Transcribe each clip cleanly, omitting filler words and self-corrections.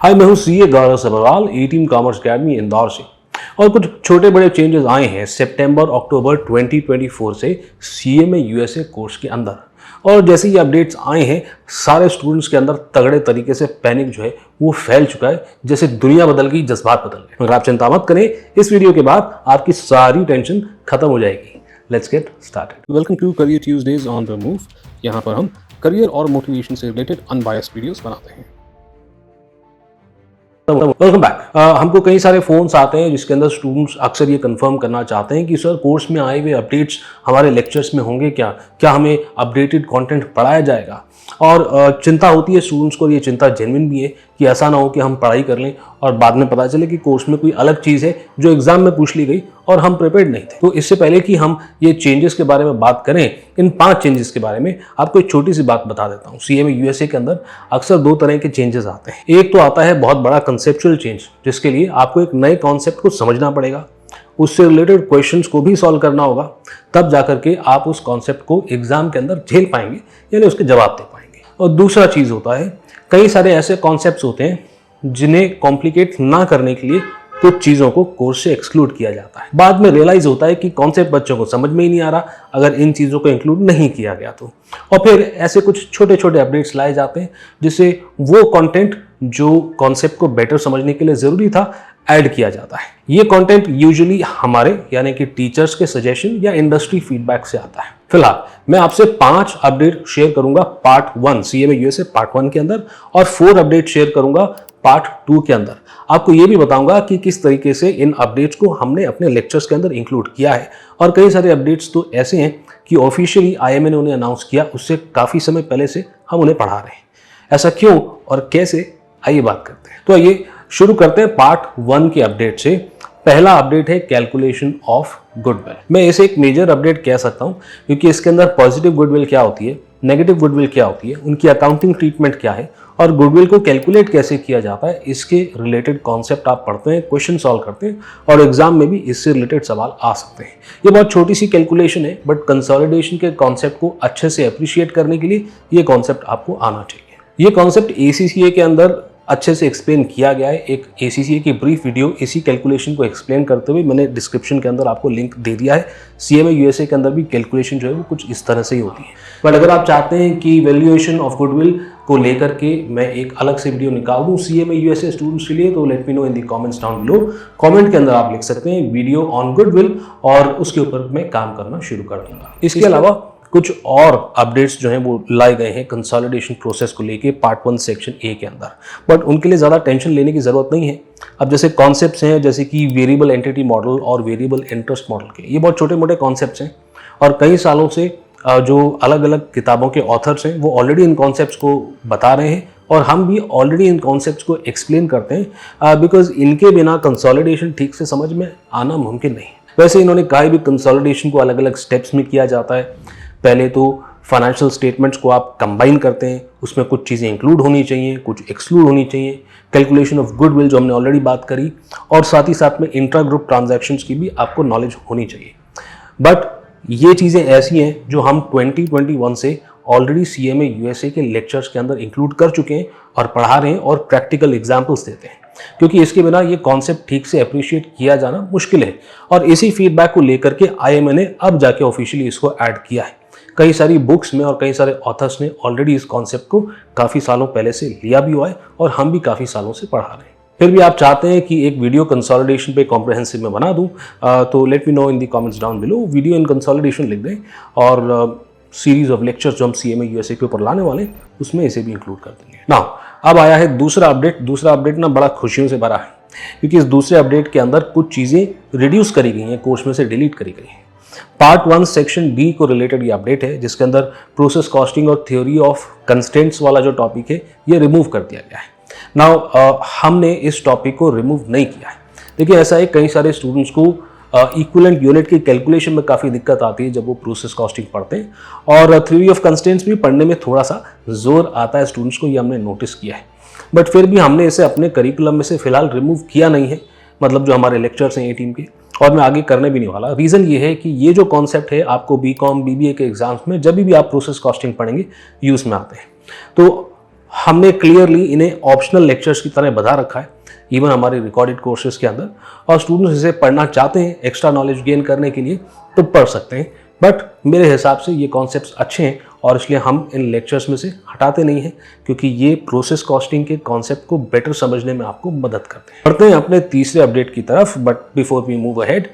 हाय, मैं हूँ सीए गौरव सभरवाल, ए team commerce academy Indore से। और कुछ छोटे बड़े चेंजेस आए हैं सितंबर अक्टूबर 2024 से सीए में यूएसए कोर्स के अंदर। और जैसे ये अपडेट्स आए हैं, सारे स्टूडेंट्स के अंदर तगड़े तरीके से पैनिक जो है वो फैल चुका है, जैसे दुनिया बदल गई, जज्बात बदल गए। मगर आप चिंता मत करें, इस वीडियो के बाद आपकी सारी टेंशन खत्म हो जाएगी। Let's get started. Welcome to career Tuesdays on the move. यहाँ पर हम करियर और मोटिवेशन से रिलेटेड अनबायस्ड वीडियोस बनाते हैं। Welcome back. हमको कई सारे फोन्स आते हैं जिसके अंदर स्टूडेंट्स अक्सर ये कंफर्म करना चाहते हैं कि सर, कोर्स में आए हुए अपडेट्स हमारे लेक्चर्स में होंगे क्या हमें अपडेटेड कंटेंट पढ़ाया जाएगा। और चिंता होती है स्टूडेंट्स को, ये चिंता जेन्युइन भी है कि ऐसा ना हो कि हम पढ़ाई कर लें और बाद में पता चले कि कोर्स में कोई अलग चीज़ है जो एग्जाम में पूछ ली गई और हम प्रिपेयर्ड नहीं थे। तो इससे पहले कि हम ये चेंजेस के बारे में बात करें, इन 5 चेंजेस के बारे में आपको एक छोटी सी बात बता देता हूँ। सीए में यूएसए के अंदर अक्सर 2 तरह के चेंजेस आते हैं। एक तो आता है बहुत बड़ा कंसेप्चुअल चेंज, जिसके लिए आपको एक नए कॉन्सेप्ट को समझना पड़ेगा, उससे रिलेटेड क्वेश्चंस को भी सॉल्व करना होगा, तब जाकर के आप उस कॉन्सेप्ट को एग्जाम के अंदर झेल पाएंगे, यानी उसके जवाब दे पाएंगे। और दूसरा चीज़ होता है, कई सारे ऐसे कॉन्सेप्ट्स होते हैं जिन्हें कॉम्प्लिकेट ना करने के लिए कुछ चीज़ों को कोर्स से एक्सक्लूड किया जाता है। बाद में रियलाइज होता है कि कॉन्सेप्ट बच्चों को समझ में ही नहीं आ रहा अगर इन चीज़ों को इंक्लूड नहीं किया गया तो। और फिर ऐसे कुछ छोटे छोटे अपडेट्स लाए जाते हैं जिससे वो कंटेंट जो कॉन्सेप्ट को बेटर समझने के लिए ज़रूरी था ऐड किया जाता है। ये कंटेंट यूजुअली हमारे यानी कि टीचर्स के सजेशन या इंडस्ट्री फीडबैक से आता है। फिलहाल मैं आपसे 5 अपडेट शेयर करूंगा पार्ट 1 सीए में यूएसए पार्ट 1 के अंदर, और 4 अपडेट शेयर करूंगा पार्ट 2 के अंदर। आपको ये भी बताऊंगा कि किस तरीके से इन अपडेट्स को हमने अपने लेक्चर्स के अंदर इंक्लूड किया है। और कई सारे अपडेट्स तो ऐसे हैं कि ऑफिशियली आईएमए ने उन्हें अनाउंस किया, उससे काफ़ी समय पहले से हम उन्हें पढ़ा रहे हैं। ऐसा क्यों और कैसे, आइए बात करते हैं। तो आइए शुरू करते हैं पार्ट 1 के अपडेट से। पहला अपडेट है कैलकुलेशन ऑफ गुडविल। मैं इसे एक मेजर अपडेट कह सकता हूं क्योंकि इसके अंदर पॉजिटिव गुडविल क्या होती है, नेगेटिव गुडविल क्या होती है, उनकी अकाउंटिंग ट्रीटमेंट क्या है और गुडविल को कैलकुलेट कैसे किया जाता है, इसके रिलेटेड कॉन्सेप्ट आप पढ़ते हैं, क्वेश्चन सॉल्व करते हैं और एग्जाम में भी इससे रिलेटेड सवाल आ सकते हैं। ये बहुत छोटी सी कैलकुलेशन है, बट कंसोलिडेशन के कॉन्सेप्ट को अच्छे से अप्रिशिएट करने के लिए ये कॉन्सेप्ट आपको आना चाहिए। ये कॉन्सेप्ट एसीसीए के अंदर अच्छे से एक्सप्लेन किया गया है। एक एसीसीए की ब्रीफ वीडियो इसी कैलकुलेशन को एक्सप्लेन करते हुए मैंने डिस्क्रिप्शन के अंदर आपको लिंक दे दिया है। सीए में यूएसए के अंदर भी कैलकुलेशन जो है वो कुछ इस तरह से ही होती है। बट अगर आप चाहते हैं कि वैल्यूएशन ऑफ गुडविल को लेकर के मैं एक अलग से वीडियो निकाल दूँ सीए में यूएसए स्टूडेंट्स के लिए, तो लेट मी नो इन दी कमेंट्स डाउन बिलो। कमेंट के अंदर आप लिख सकते हैं वीडियो ऑन गुडविल और उसके ऊपर मैं काम करना शुरू कर दूंगा। इसके अलावा कुछ और अपडेट्स जो हैं वो लाए गए हैं कंसोलिडेशन प्रोसेस को लेके पार्ट 1 सेक्शन ए के अंदर, बट उनके लिए ज़्यादा टेंशन लेने की ज़रूरत नहीं है। अब जैसे कॉन्सेप्ट्स हैं जैसे कि वेरिएबल एंटिटी मॉडल और वेरिएबल इंटरेस्ट मॉडल के, ये बहुत छोटे मोटे कॉन्सेप्ट्स हैं और कई सालों से जो अलग अलग किताबों के ऑथर्स हैं वो ऑलरेडी इन कॉन्सेप्ट्स को बता रहे हैं और हम भी ऑलरेडी इन कॉन्सेप्ट्स को एक्सप्लेन करते हैं, बिकॉज इनके बिना कंसोलिडेशन ठीक से समझ में आना मुमकिन नहीं। वैसे इन्होंने कहा भी कंसोलिडेशन को अलग अलग स्टेप्स में किया जाता है। पहले तो फाइनेंशियल स्टेटमेंट्स को आप कंबाइन करते हैं, उसमें कुछ चीज़ें इंक्लूड होनी चाहिए, कुछ एक्सक्लूड होनी चाहिए। कैलकुलेशन ऑफ गुडविल जो हमने ऑलरेडी बात करी, और साथ ही साथ में इंट्रा ग्रुप ट्रांजैक्शंस की भी आपको नॉलेज होनी चाहिए। बट ये चीज़ें ऐसी हैं जो हम 2021 से ऑलरेडी सीए में यूएसए के लेक्चर्स के अंदर इंक्लूड कर चुके हैं और पढ़ा रहे हैं और प्रैक्टिकल एग्जाम्पल्स देते हैं, क्योंकि इसके बिना ये कॉन्सेप्ट ठीक से अप्रिशिएट किया जाना मुश्किल है। और इसी फीडबैक को लेकर के आईएमए ने अब जाके ऑफिशियली इसको ऐड किया है। कई सारी बुक्स में और कई सारे ऑथर्स ने ऑलरेडी इस कॉन्सेप्ट को काफ़ी सालों पहले से लिया भी हुआ है और हम भी काफ़ी सालों से पढ़ा रहे हैं। फिर भी आप चाहते हैं कि एक वीडियो कंसोलिडेशन पे कॉम्प्रहेंसिव में बना दूं, तो लेट मी नो इन दी कमेंट्स डाउन बिलो। वीडियो इन कंसोलिडेशन लिख दें और सीरीज ऑफ लेक्चर्स जो हम सीए में यूएसए के ऊपर लाने वाले हैं उसमें इसे भी इंक्लूड कर देंगे। नाउ अब आया है दूसरा अपडेट। दूसरा अपडेट ना बड़ा खुशियों से भरा है, क्योंकि इस दूसरे अपडेट के अंदर कुछ चीज़ें रिड्यूस करी गई हैं, कोर्स में से डिलीट करी गई हैं। पार्ट 1 सेक्शन बी को रिलेटेड ये अपडेट है, जिसके अंदर प्रोसेस कॉस्टिंग और थ्योरी ऑफ कंस्ट्रेंट्स वाला जो टॉपिक है ये रिमूव कर दिया गया है। नाउ हमने इस टॉपिक को रिमूव नहीं किया है। देखिए ऐसा है, कई सारे स्टूडेंट्स को इक्विवेलेंट यूनिट की कैलकुलेशन में काफ़ी दिक्कत आती है जब वो प्रोसेस कॉस्टिंग पढ़ते हैं, और थ्योरी ऑफ कंस्ट्रेंट्स भी पढ़ने में थोड़ा सा जोर आता है स्टूडेंट्स को, ये हमने नोटिस किया है। बट फिर भी हमने इसे अपने करिकुलम में से फिलहाल रिमूव किया नहीं है, मतलब जो हमारे लेक्चर्स हैं ए टीम के, और मैं आगे करने भी नहीं वाला। रीज़न ये है कि ये जो कॉन्सेप्ट है आपको बीकॉम बीबीए के एग्जाम्स में जब भी आप प्रोसेस कॉस्टिंग पढ़ेंगे यूज़ में आते हैं। तो हमने क्लियरली इन्हें ऑप्शनल लेक्चर्स की तरह बता रखा है इवन हमारे रिकॉर्डेड कोर्सेज के अंदर, और स्टूडेंट्स इसे पढ़ना चाहते हैं एक्स्ट्रा नॉलेज गेन करने के लिए तो पढ़ सकते हैं। बट मेरे हिसाब से ये कॉन्सेप्ट्स अच्छे हैं और इसलिए हम इन लेक्चर्स में से हटाते नहीं हैं, क्योंकि ये प्रोसेस कॉस्टिंग के कॉन्सेप्ट को बेटर समझने में आपको मदद करते हैं। बढ़ते हैं अपने तीसरे अपडेट की तरफ, but before we move ahead,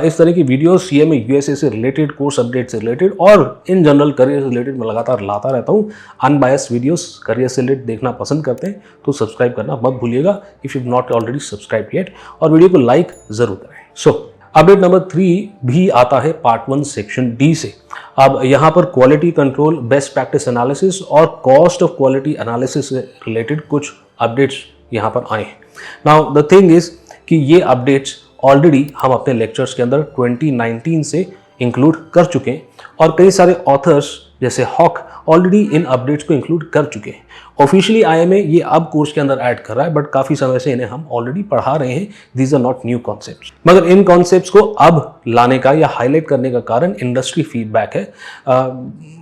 इस तरह की वीडियो सीएमए यूएसए से रिलेटेड, कोर्स अपडेट से रिलेटेड और इन जनरल करियर से रिलेटेड मैं लगातार लाता रहता हूँ। अनबायस्ड वीडियोस करियर से रिलेटेड देखना पसंद करते हैं तो सब्सक्राइब करना मत भूलिएगा if you not already subscribe yet, और वीडियो को लाइक ज़रूर करें। अपडेट नंबर 3 भी आता है पार्ट 1 सेक्शन डी से। अब यहाँ पर quality control, best practice analysis और कॉस्ट ऑफ क्वालिटी एनालिसिस से रिलेटेड कुछ अपडेट्स यहाँ पर आए हैं। नाउ द थिंग इज कि ये अपडेट्स ऑलरेडी हम अपने लेक्चर्स के अंदर 2019 से इंक्लूड कर चुके हैं और कई सारे ऑथर्स जैसे हॉक ऑलरेडी इन अपडेट्स को इंक्लूड कर चुके हैं। ऑफिशियली आईएमए ये अब कोर्स के अंदर ऐड कर रहा है, बट काफ़ी समय से इन्हें हम ऑलरेडी पढ़ा रहे हैं। These are not new concepts, मगर इन कॉन्सेप्ट्स को अब लाने का या हाईलाइट करने का कारण इंडस्ट्री फीडबैक है।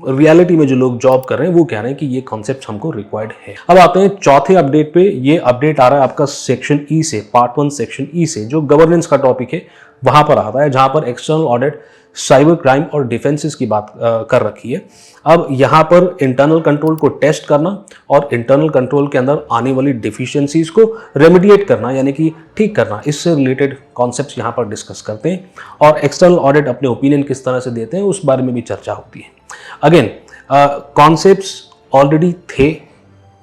रियलिटी में जो लोग जॉब कर रहे हैं वो कह रहे हैं कि ये कॉन्सेप्ट हमको रिक्वायर्ड है। अब आते हैं चौथे अपडेट पे। ये अपडेट आ रहा है आपका सेक्शन ई से, पार्ट 1 सेक्शन ई से, जो गवर्नेंस का टॉपिक है वहां पर आता है, जहां पर एक्सटर्नल ऑडिट, साइबर क्राइम और डिफेंसेस की बात कर रखी है। अब यहाँ पर इंटरनल कंट्रोल को टेस्ट करना और इंटरनल कंट्रोल के अंदर आने वाली डिफिशियंसीज को रेमेडिएट करना यानी कि ठीक करना, इससे रिलेटेड कॉन्सेप्ट्स यहाँ पर डिस्कस करते हैं। और एक्सटर्नल ऑडिट अपने ओपिनियन किस तरह से देते हैं उस बारे में भी चर्चा होती है। अगेन कॉन्सेप्ट्स ऑलरेडी थे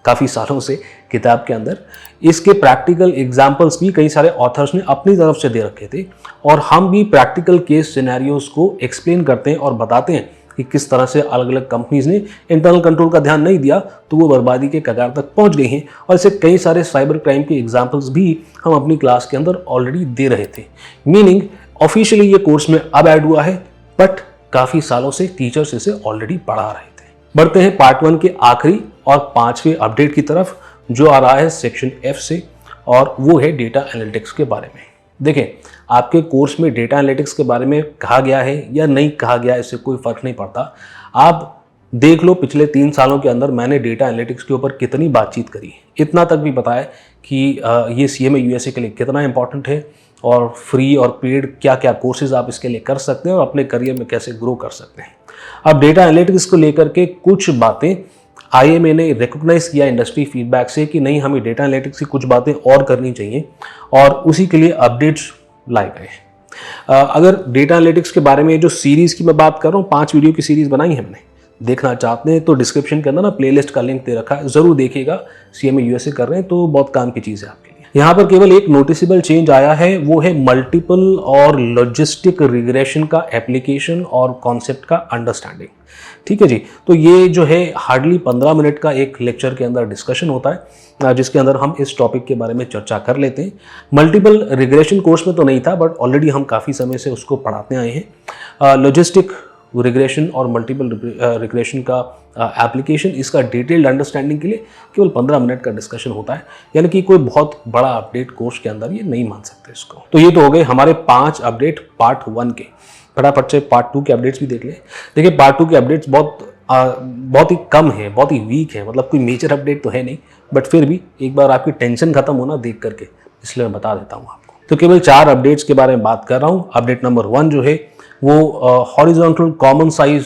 काफ़ी सालों से किताब के अंदर, इसके प्रैक्टिकल एग्जाम्पल्स भी कई सारे ऑथर्स ने अपनी तरफ से दे रखे थे और हम भी प्रैक्टिकल केस सिनेरियोज को एक्सप्लेन करते हैं और बताते हैं कि किस तरह से अलग अलग कंपनीज ने इंटरनल कंट्रोल का ध्यान नहीं दिया तो वो बर्बादी के कगार तक पहुंच गई हैं। और ऐसे कई सारे साइबर क्राइम के एग्जाम्पल्स भी हम अपनी क्लास के अंदर ऑलरेडी दे रहे थे। मीनिंग ऑफिशियली ये कोर्स में अब ऐड हुआ है, बट काफ़ी सालों से टीचर्स इसे ऑलरेडी पढ़ा रहे थे। बढ़ते हैं पार्ट 1 के आखिरी और 5वें अपडेट की तरफ, जो आ रहा है सेक्शन एफ से, और वो है डेटा एनालिटिक्स के बारे में। देखें, आपके कोर्स में डेटा एनालिटिक्स के बारे में कहा गया है या नहीं कहा गया, इससे कोई फर्क नहीं पड़ता। आप देख लो पिछले 3 सालों के अंदर मैंने डेटा एनालिटिक्स के ऊपर कितनी बातचीत करी। इतना तक भी पता है कि ये सीएमए यूएसए के लिए कितना इंपॉर्टेंट है और फ्री और पेड क्या क्या कोर्सेज आप इसके लिए कर सकते हैं और अपने करियर में कैसे ग्रो कर सकते हैं। अब डेटा एनालिटिक्स को लेकर के कुछ बातें आईएमए ने रिकॉग्नाइज किया इंडस्ट्री फीडबैक से कि नहीं, हमें डेटा एनालिटिक्स की कुछ बातें और करनी चाहिए और उसी के लिए अपडेट्स लाए गए हैं। अगर डेटा एनालिटिक्स के बारे में जो सीरीज़ की मैं बात कर रहा हूँ, 5 वीडियो की सीरीज़ बनाई है मैंने, देखना चाहते हैं तो डिस्क्रिप्शन के अंदर ना प्लेलिस्ट का लिंक दे रखा है, ज़रूर देखिएगा। सीएमए यूएसए कर रहे हैं तो बहुत काम की चीज़ है आपके लिए। यहाँ पर केवल एक नोटिसेबल चेंज आया है, वो है मल्टीपल और लॉजिस्टिक रिग्रेशन का एप्लीकेशन और कॉन्सेप्ट का अंडरस्टैंडिंग। ठीक है जी, तो ये जो है हार्डली 15 मिनट का एक लेक्चर के अंदर डिस्कशन होता है जिसके अंदर हम इस टॉपिक के बारे में चर्चा कर लेते हैं। मल्टीपल रिग्रेशन कोर्स में तो नहीं था, बट ऑलरेडी हम काफ़ी समय से उसको पढ़ाते आए हैं। लॉजिस्टिक रिग्रेशन और मल्टीपल रिग्रेशन का एप्लीकेशन, इसका डिटेल्ड अंडरस्टैंडिंग के लिए केवल 15 मिनट का डिस्कशन होता है, यानी कि कोई बहुत बड़ा अपडेट कोर्स के अंदर ये नहीं मान सकते इसको। तो ये तो हो गए हमारे 5 अपडेट पार्ट 1 के। फटाफट से पार्ट 2 के अपडेट्स भी देख लें। देखिए, पार्ट 2 के अपडेट्स बहुत ही कम है, बहुत ही वीक है, मतलब कोई मेजर अपडेट तो है नहीं, बट फिर भी एक बार आपकी टेंशन खत्म होना देख करके, इसलिए मैं बता देता हूँ आपको। तो केवल 4 अपडेट्स के बारे में बात कर रहा हूँ। अपडेट नंबर 1 जो है वो हॉरिजॉन्टल कॉमन साइज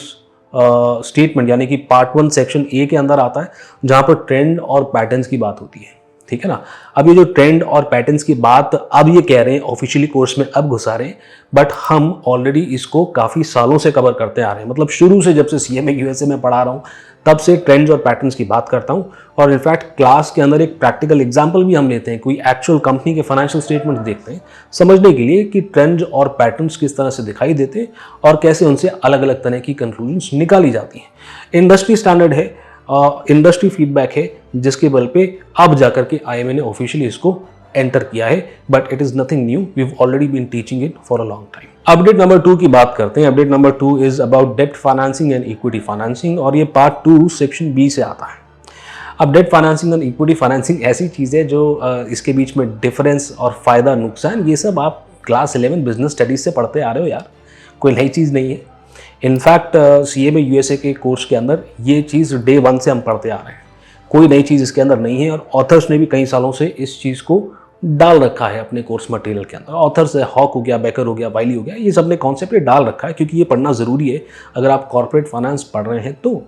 स्टेटमेंट यानी कि पार्ट 1 सेक्शन ए के अंदर आता है, जहाँ पर ट्रेंड और पैटर्न्स की बात होती है। ठीक है ना। अब ये जो ट्रेंड और पैटर्न्स की बात अब ये कह रहे हैं ऑफिशियली कोर्स में अब घुसा रहे हैं, बट हम ऑलरेडी इसको काफ़ी सालों से कवर करते आ रहे हैं। मतलब शुरू से जब से सीएमए यूएसए में पढ़ा रहा हूँ तब से ट्रेंड्स और पैटर्न्स की बात करता हूँ। और इनफैक्ट क्लास के अंदर एक प्रैक्टिकल एग्जाम्पल भी हम लेते हैं, कोई एक्चुअल कंपनी के फाइनेंशियल स्टेटमेंट देखते हैं समझने के लिए कि ट्रेंड्स और पैटर्न्स किस तरह से दिखाई देते हैं और कैसे उनसे अलग अलग तरह की कंक्लूजन्स निकाली जाती हैं। इंडस्ट्री स्टैंडर्ड है, इंडस्ट्री फीडबैक है, जिसके बल पे अब जाकर के आईएमए ने ऑफिशियली इसको एंटर किया है, but it is nothing new, we have already been teaching it for a long time. Update number 2 की बात करते हैं। अपडेट नंबर 2 इज अबाउट डेब्ट फाइनेंसिंग एंड इक्विटी फाइनेंसिंग, और ये पार्ट 2 सेक्शन बी से आता है। अब डेब्ट फाइनेंसिंग एंड इक्विटी फाइनेंसिंग ऐसी चीज़ है जो इसके बीच में डिफरेंस और फायदा नुकसान ये सब आप क्लास 11 बिजनेस स्टडीज से पढ़ते आ रहे हो यार, कोई नई चीज़ नहीं है। इनफैक्ट सीएमए यूएसए के कोर्स के अंदर ये चीज़ डे 1 से हम पढ़ते आ रहे हैं। कोई नई चीज़ इसके अंदर नहीं है और ऑथर्स ने भी कई सालों से इस चीज़ को डाल रखा है अपने कोर्स मटेरियल के अंदर। ऑथर्स है, हॉक हो गया, बेकर हो गया, वाइली हो गया, ये सब ने कॉन्सेप्ट डाल रखा है क्योंकि ये पढ़ना ज़रूरी है अगर आप कॉर्पोरेट फाइनेंस पढ़ रहे हैं तो।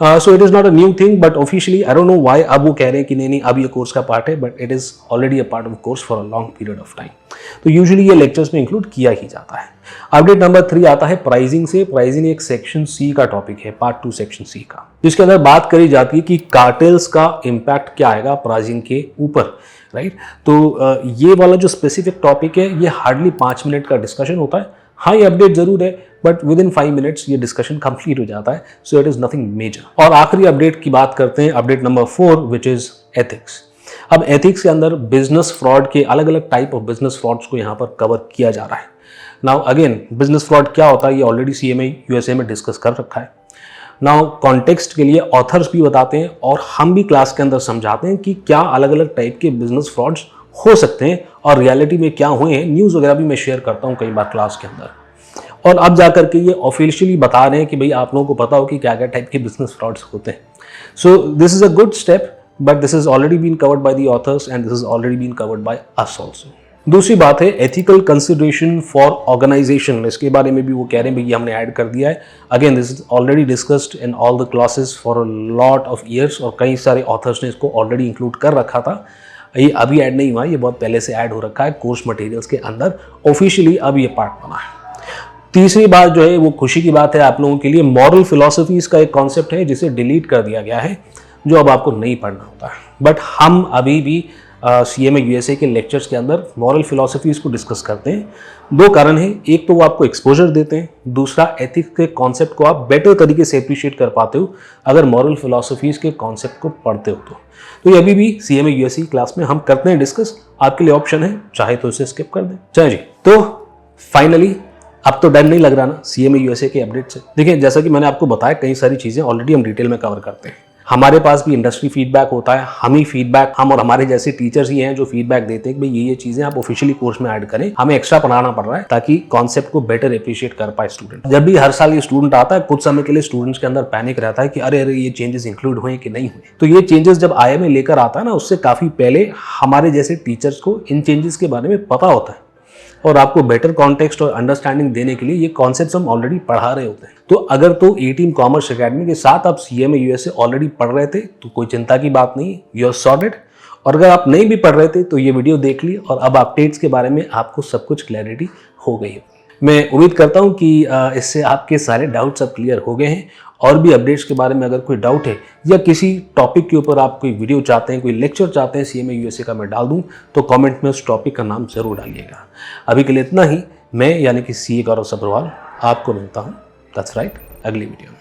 So it is not a new thing, but officially I don't know why अब वो कह रहे हैं कि नहीं अब ये कोर्स का पार्ट है, but it is already a part of course for a long period of time. तो यूजुअली ये लेक्चर्स में इंक्लूड किया ही जाता है। अपडेट नंबर 3 आता है प्राइसिंग से। प्राइसिंग एक सेक्शन सी का टॉपिक है, पार्ट 2 सेक्शन सी का, जिसके अंदर बात करी जाती है कि कार्टेल्स का इम्पैक्ट क्या आएगा प्राइसिंग के ऊपर, राइट। तो ये वाला जो स्पेसिफिक टॉपिक है ये हार्डली 5 मिनट का डिस्कशन होता है। हाँ, ये अपडेट जरूर है, बट विद इन 5 मिनट्स ये डिस्कशन कंप्लीट हो जाता है, so it is nothing major. और आखिरी अपडेट की बात करते हैं, update number 4, which is ethics. अब एथिक्स के अंदर बिजनेस फ्रॉड के अलग अलग टाइप ऑफ बिजनेस फ्रॉड्स को यहाँ पर कवर किया जा रहा है। नाउ अगेन, बिजनेस फ्रॉड क्या होता है ये ऑलरेडी CMA USA में डिस्कस कर रखा है। नाउ कॉन्टेक्स्ट के लिए ऑथर्स भी बताते हैं और हम भी क्लास के अंदर समझाते हैं कि क्या अलग अलग टाइप के बिजनेस फ्रॉड्स हो सकते हैं और रियलिटी में क्या हुए हैं। न्यूज़ वगैरह भी मैं शेयर करता हूँ कई बार क्लास के अंदर, और अब जाकर के ये ऑफिशियली बता रहे हैं कि भाई आप लोगों को पता हो कि क्या क्या टाइप के बिजनेस फ्रॉड्स होते हैं। So this is a good step, but this is already been covered by the authors and this is already been covered by us also. दूसरी बात है एथिकल कंसिडरेशन फॉर ऑर्गेनाइजेशन। इसके बारे में भी वो कह रहे हैं भाई हमने ऐड कर दिया है। Again this is already discussed in all the classes for a lot of years और कई सारे ऑथर्स ने इसको ऑलरेडी इंक्लूड कर रखा था। ये अभी ऐड नहीं हुआ, ये बहुत पहले से ऐड हो रखा है कोर्स मटेरियल्स के अंदर। ऑफिशियली अब ये पार्ट बना है। तीसरी बात जो है वो खुशी की बात है आप लोगों के लिए, मॉरल फिलॉसफीज का एक कॉन्सेप्ट है जिसे डिलीट कर दिया गया है, जो अब आपको नहीं पढ़ना होता है। बट हम अभी भी CMA USA के लेक्चर्स के अंदर मॉरल फिलॉसफीज को डिस्कस करते हैं। 2 कारण हैं, एक तो वो आपको एक्सपोजर देते हैं, दूसरा एथिक्स के कॉन्सेप्ट को आप बेटर तरीके से अप्रिशिएट कर पाते हो अगर मॉरल फिलॉसफीज के कॉन्सेप्ट को पढ़ते हो तो ये अभी भी CMA USA क्लास में हम करते हैं डिस्कस। आपके लिए ऑप्शन है, चाहे तो इसे स्किप कर दें। चलिए जी, तो फाइनली अब तो डर नहीं लग रहा ना CMA USA के अपडेट से। देखिए, जैसा कि मैंने आपको बताया कई सारी चीज़ें ऑलरेडी हम डिटेल में कवर करते हैं। हमारे पास भी इंडस्ट्री फीडबैक होता है, हम और हमारे जैसे टीचर्स ही हैं जो फीडबैक देते हैं कि भाई ये चीज़ें आप ऑफिशियली कोर्स में ऐड करें। हमें एक्स्ट्रा पढ़ाना पड़ रहा है ताकि कॉन्सेप्ट को बेटर अप्रिशिएट कर पाए स्टूडेंट। जब भी हर साल ये स्टूडेंट आता है, कुछ समय के लिए स्टूडेंट्स के अंदर पैनिक रहता है कि अरे ये चेंजेस इंक्लूड हुए कि नहीं हुए। तो ये चेंजेस जब IMA लेकर आता है ना, उससे काफ़ी पहले हमारे जैसे टीचर्स को इन चेंजेस के बारे में पता होता है और आपको बेटर कॉन्टेक्स्ट और अंडरस्टैंडिंग देने के लिए ये कॉन्सेप्ट्स हम ऑलरेडी पढ़ा रहे होते हैं। तो अगर तो A-Team कॉमर्स एकेडमी के साथ आप CMA USA ऑलरेडी पढ़ रहे थे तो कोई चिंता की बात नहीं, यू आर सॉर्टेड। और अगर आप नहीं भी पढ़ रहे थे तो ये वीडियो देख ली और अब अपडेट्स के बारे में आपको सब कुछ क्लैरिटी हो गई है। मैं उम्मीद करता हूँ कि इससे आपके सारे डाउट्स अब क्लियर हो गए हैं। और भी अपडेट्स के बारे में अगर कोई डाउट है या किसी टॉपिक के ऊपर आप कोई वीडियो चाहते हैं, कोई लेक्चर चाहते हैं CMA USA का मैं डाल दूं, तो कमेंट में उस टॉपिक का नाम जरूर डालिएगा। अभी के लिए इतना ही। मैं यानी कि CA गौरव सब्रवाल आपको मिलता हूं, दैट्स राइट, अगली वीडियो में।